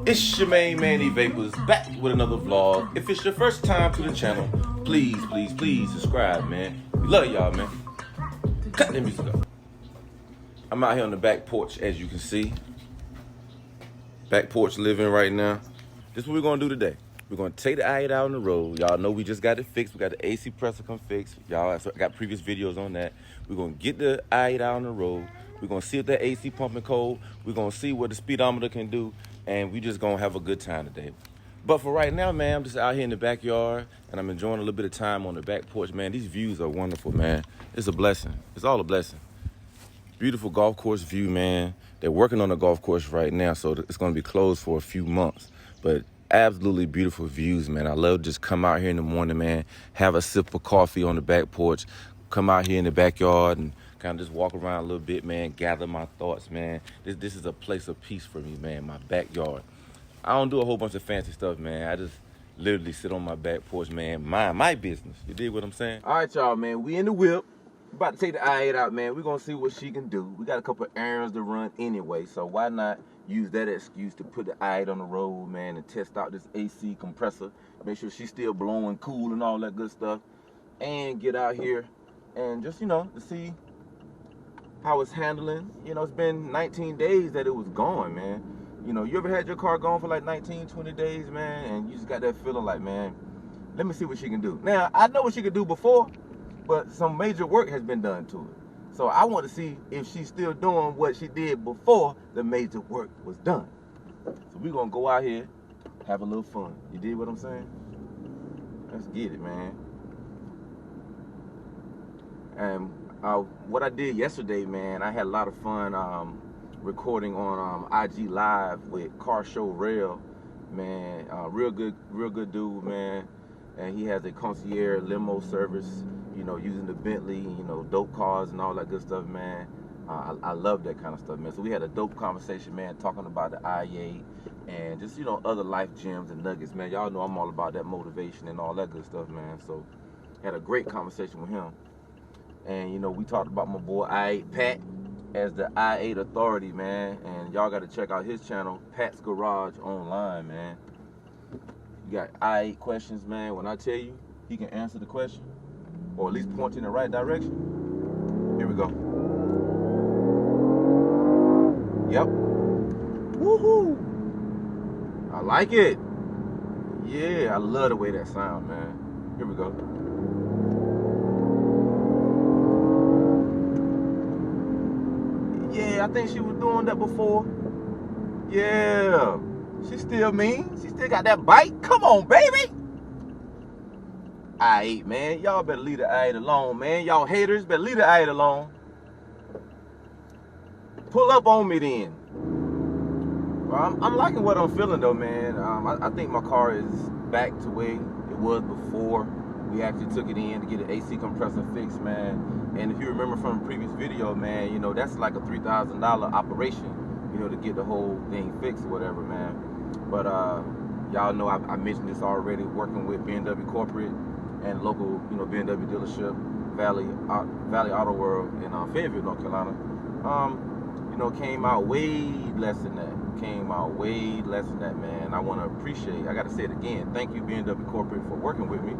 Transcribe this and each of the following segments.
It's your main man Evapors back with another vlog. If it's your first time to the channel, please subscribe, man. We love y'all, man. Cut the music up. I'm out here on the back porch, as you can see. Back porch living right now. This is what we're gonna do today. We're gonna take the I-8 out on the road. Y'all know we just got it fixed. We got the AC compressor come fixed. Y'all got previous videos on that. We're gonna get the I-8 out on the road. We're gonna see if that AC pumping cold. We're gonna see what the speedometer can do. And we just gonna have a good time today. But for right now, man, I'm just out here in the backyard and I'm enjoying a little bit of time on the back porch, man. These views are wonderful, man. It's a blessing. It's all a blessing. Beautiful golf course view, man. They're working on the golf course right now, so it's gonna be closed for a few months. But absolutely beautiful views, man. I love just come out here in the morning, man, have a sip of coffee on the back porch, come out here in the backyard and kind of just walk around a little bit, man, gather my thoughts, man. This is a place of peace for me, man, my backyard. I don't do a whole bunch of fancy stuff, man. I just literally sit on my back porch, man, mind my business. You dig what I'm saying? All right, y'all, man, we in the whip. About to take the I-8 out, man. We're gonna see what she can do. We got a couple of errands to run anyway, so why not use that excuse to put the I-8 on the road, man, and test out this AC compressor. Make sure she's still blowing cool and all that good stuff. And get out here and just, to see how it's handling. It's been 19 days that it was gone, man. You ever had your car gone for like 19, 20 days, man, and you just got that feeling like, man, let me see what she can do. Now, I know what she could do before, but some major work has been done to it. So I want to see if she's still doing what she did before the major work was done. So we're going to go out here, have a little fun. You dig what I'm saying? Let's get it, man. And what I did yesterday, man, I had a lot of fun recording on IG Live with Car Show Rail, man. Real good dude, man. And he has a concierge limo service, using the Bentley, dope cars and all that good stuff, man. I love that kind of stuff, man. So we had a dope conversation, man, talking about the IA and just, other life gems and nuggets, man. Y'all know I'm all about that motivation and all that good stuff, man. So had a great conversation with him. And, we talked about my boy I-8 Pat as the I-8 authority, man. And y'all got to check out his channel, Pat's Garage Online, man. You got I-8 questions, man. When I tell you, he can answer the question, or at least point in the right direction. Here we go. Yep. Woohoo! I like it. Yeah, I love the way that sound, man. Here we go. Yeah, I think she was doing that before. Yeah. She still mean. She still got that bite. Come on, baby. I-8, man. Y'all better leave the I-8 alone, man. Y'all haters better leave the I-8 alone. Pull up on me then. Well, I'm liking what I'm feeling, though, man. I think my car is back to where it was before we actually took it in to get an AC compressor fixed, man. And if you remember from the previous video, man, that's like a $3,000 operation, to get the whole thing fixed or whatever, man. But y'all know I mentioned this already, working with BMW Corporate and local, BMW dealership, Valley Auto World in Fayetteville, North Carolina. Came out way less than that. Came out way less than that, man. I want to appreciate, I got to say it again, thank you BMW Corporate for working with me.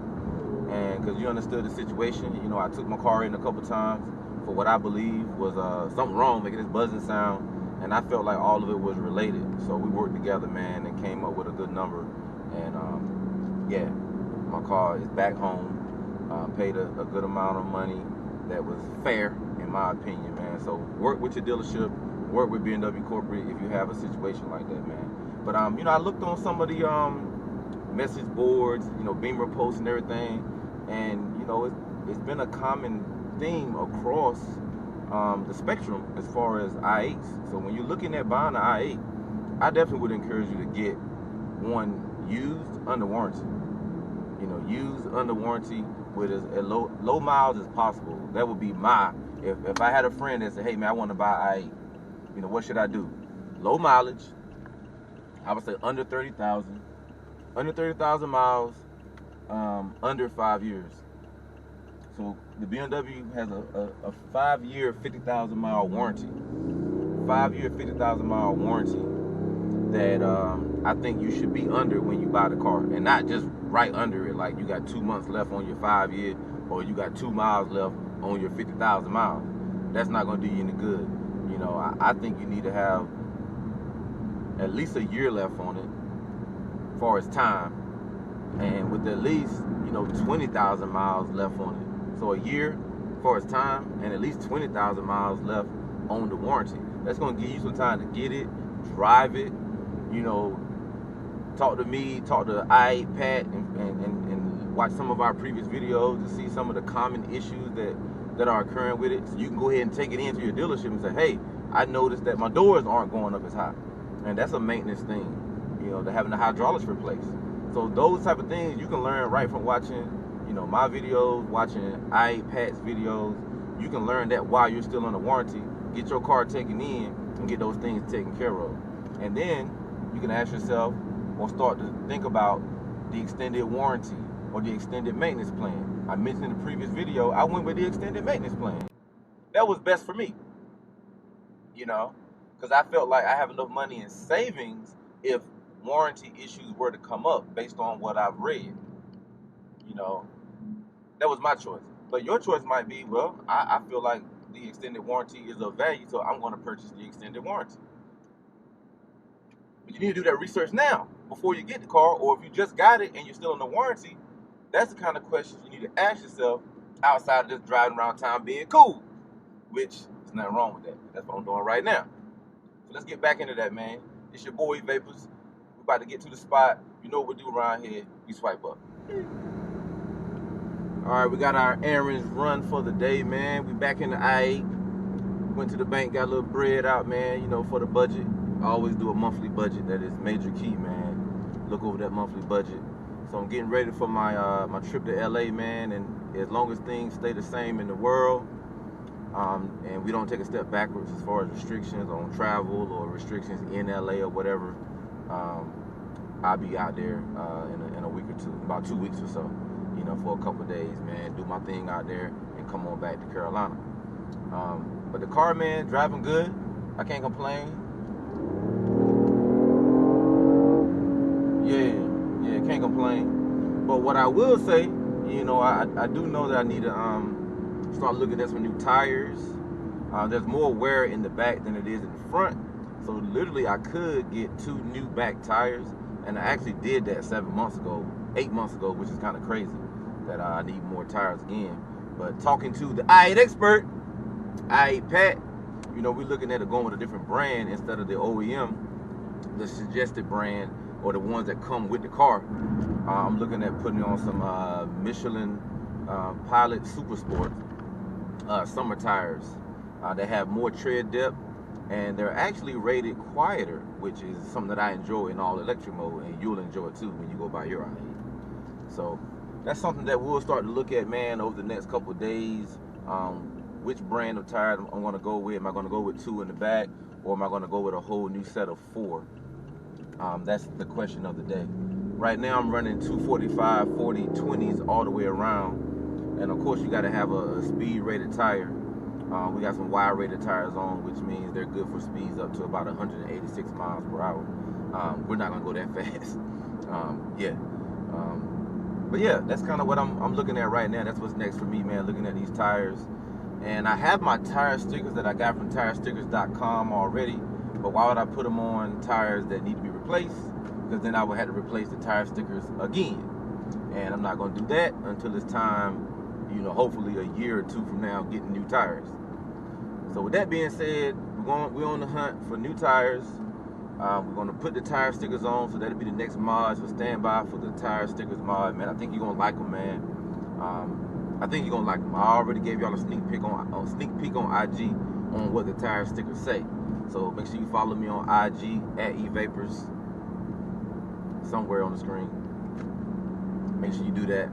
And because you understood the situation, I took my car in a couple times for what I believe was something wrong, making this buzzing sound. And I felt like all of it was related. So we worked together, man, and came up with a good number. And yeah, my car is back home. Paid a good amount of money that was fair, in my opinion, man. So work with your dealership, work with BMW Corporate if you have a situation like that, man. But I looked on some of the message boards, Beamer posts and everything, and it's been a common theme across the spectrum as far as I-8s. So when you're looking at buying an I-8, I definitely would encourage you to get one used under warranty. Used under warranty with as low miles as possible. That would be if I had a friend that said, hey man, I want to buy I-8, what should I do? Low mileage, I would say under 30,000. Under 30,000 miles, under 5 years. So the BMW has a 5-year, 50,000 mile warranty. 5-year, 50,000 mile warranty. that I think you should be under when you buy the car, and not just right under it, like you got 2 months left on your 5 year, or you got 2 miles left on your 50,000 miles. That's not going to do you any good. You know, I think you need to have at least a year left on it for its time, and with at least, you know, 20,000 miles left on it. So a year for its time and at least 20,000 miles left on the warranty. That's going to give you some time to get it, drive it, you know, talk to me, talk to Pat, and watch some of our previous videos to see some of the common issues that are occurring with it. So you can go ahead and take it into your dealership and say, hey, I noticed that my doors aren't going up as high. And that's a maintenance thing, you know, to having the hydraulics replaced. So those type of things you can learn right from watching, you know, my videos, watching Pat's videos. You can learn that while you're still on the warranty. Get your car taken in and get those things taken care of. And then you can ask yourself, or start to think about the extended warranty or the extended maintenance plan. I mentioned in the previous video, I went with the extended maintenance plan. That was best for me, you know, because I felt like I have enough money in savings if warranty issues were to come up based on what I've read. You know, that was my choice. But your choice might be, well, I feel like the extended warranty is of value, so I'm going to purchase the extended warranty. But you need to do that research now before you get the car, or if you just got it and you're still in the warranty, that's the kind of questions you need to ask yourself outside of just driving around town being cool, which is nothing wrong with that. That's what I'm doing right now. So let's get back into that, man. It's your boy Evapors. We're about to get to the spot. You know what we do around here. We swipe up. All right, we got our errands run for the day, man. We back in the I-8. Went to the bank, got a little bread out, man, you know, for the budget. I always do a monthly budget. That is major key, man. Look over that monthly budget. So I'm getting ready for my my trip to LA, man. And as long as things stay the same in the world, and we don't take a step backwards as far as restrictions on travel or restrictions in LA or whatever, I'll be out there in a week or two, about 2 weeks or so, you know, for a couple of days, man. Do my thing out there and come on back to Carolina. But the car, man, driving good. I can't complain. Yeah, can't complain. But what I will say, you know, I do know that I need to start looking at some new tires. There's more wear in the back than it is in the front. So literally I could get 2 new back tires. And I actually did that 7 months ago, 8 months ago, which is kind of crazy that I need more tires again. But talking to the I-8 expert, I-8 Pat, you know, we're looking at going with a different brand instead of the OEM, the suggested brand, or the ones that come with the car. I'm looking at putting on some Michelin Pilot Super Sport summer tires. They have more tread depth, and they're actually rated quieter, which is something that I enjoy in all electric mode, and you'll enjoy it too when you go buy your I-8. So that's something that we'll start to look at, man, over the next couple of days. Which brand of tires I'm going to go with. Am I going to go with 2 in the back, or am I going to go with a whole new set of 4? That's the question of the day. Right now I'm running 245, 40, 20s all the way around. And of course you got to have a speed rated tire. We got some wide rated tires on, which means they're good for speeds up to about 186 miles per hour. We're not going to go that fast. But yeah, that's kind of what I'm looking at right now. That's what's next for me, man, looking at these tires. And I have my tire stickers that I got from tirestickers.com already. But why would I put them on tires that need to be replaced? Because then I would have to replace the tire stickers again. And I'm not going to do that until it's time, you know, hopefully a year or 2 from now, getting new tires. So with that being said, we're on the hunt for new tires. We're going to put the tire stickers on, so that'll be the next mod. So stand by for the tire stickers mod, man. I think you're going to like them, man. I think you're going to like them. I already gave y'all a sneak peek on IG on what the tire stickers say. So make sure you follow me on IG at Evapors, somewhere on the screen. Make sure you do that.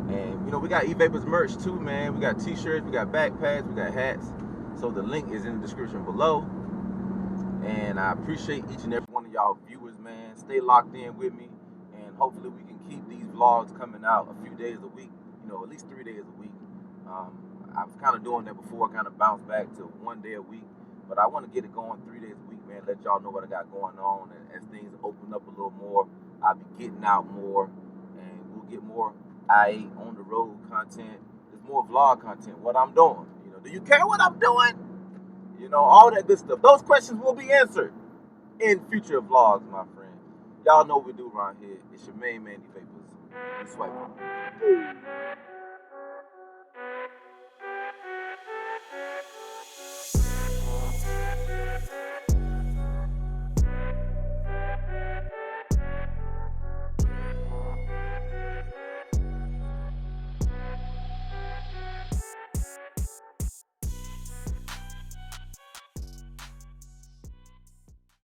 And you know, we got Evapors merch too, man. We got t-shirts, we got backpacks, we got hats. So the link is in the description below. And I appreciate each and every one of y'all viewers, man. Stay locked in with me, and hopefully we can keep these vlogs coming out a few days a week, you know, at least 3 days a week. I was kind of doing that before, I kind of bounced back to 1 day a week, but I want to get it going 3 days a week, man. man. Let y'all know what I got going on. And as things open up a little more, I'll be getting out more, and we'll get more IA on the road content. There's more vlog content. What I'm doing. You know, do you care what I'm doing? You know, all that good stuff. Those questions will be answered in future vlogs, my friend. Y'all know what we do around here. It's your main man, Evapors. You swipe on.